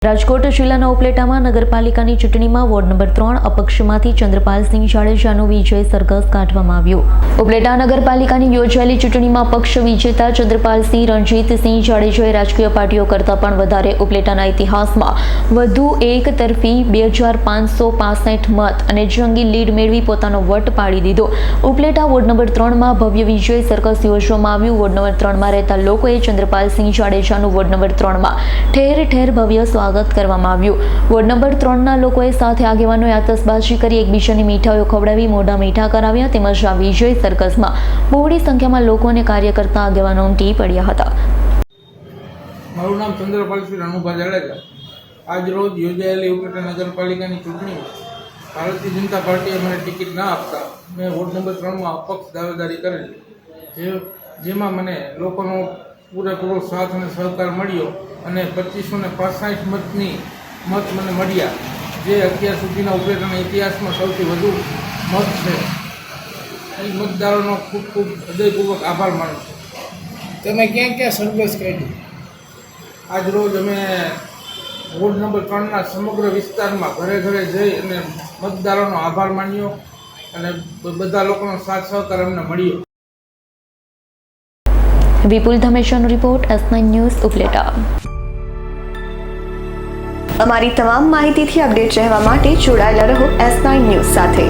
રાજકોટ જિલ્લાના ઉપલેટામાં નગરપાલિકાની ચૂંટણીમાં વોર્ડ નંબર 3 અપક્ષમાંથી ચંદ્રપાલસિંહ જાડેજાનો વિજય સરઘસ કાઢવામાં આવ્યો। ઉપલેટા નગરપાલિકાની યોજાયેલી ચૂંટણીમાં પક્ષ વિજેતા ચંદ્રપાલસિંહ રણજીતસિંહ જાડેજાએ રાજકીય પાર્ટીઓ કરતાં પણ વધારે ઉપલેટાના ઇતિહાસમાં વધુ એક તરફી 2565 મત અને જંગી લીડ મેળવી પોતાનો વટ પાડી દીધો। ઉપલેટા વોર્ડ નંબર 3માં ભવ્ય વિજય સરઘસ યોજવામાં આવ્યું। વોર્ડ નંબર 3માં રહેતા લોકોએ ચંદ્રપાલસિંહ જાડેજાનું વોર્ડ નંબર 3માં ઠેર ઠેર ભવ્ય સ્વાગત કરવામાં આવ્યું। વોર્ડ નંબર 3ના લોકોએ સાથે આગેવાનોએ આતશબાજી કરી એકબીજાની મીઠાઈઓ ખવડાવી મોઢા મીઠા કરાવ્યા તેમજ આ વિજય સરઘસમાં બહોળી સંખ્યામાં લોકો અને કાર્યકર્તા આગેવાનો ઉમટી પડ્યા હતા। મારું નામ ચંદ્રપાલસિંહ રણુભા જાડેજા। આજ રોજ યોજાયેલી ઉપલેટા નગરપાલિકાની ચૂંટણીમાં ભારતીય જનતા પાર્ટીએ મને ટિકિટ ના આપતા મેં વોર્ડ નંબર 3માં અપક્ષ દાવેદારી કરેલી, જેમાં મને લોકોનો પૂરેપૂરો સાથ અને સહકાર મળ્યો અને 2565 મત મને મળ્યા, જે અત્યાર સુધીના ઉપલેટાના ઇતિહાસમાં સૌથી વધુ મત છે। એ મતદારોનો ખૂબ ખૂબ હૃદયપૂર્વક આભાર માનું છું। તમે ક્યાં ક્યાં સરઘસ કાઢી? આજ રોજ અમે વોર્ડ નંબર 3ના સમગ્ર વિસ્તારમાં ઘરે ઘરે જઈ અને મતદારોનો આભાર માન્યો અને બધા લોકોનો સાથ સહકાર અમને મળ્યો। વિપુલ ધમેશાનો રિપોર્ટ, S9 ન્યૂઝ, ઉપલેટા। અમારી તમામ માહિતીથી અપડેટ રહેવા માટે જોડાયેલા રહો S9 ન્યૂઝ સાથે।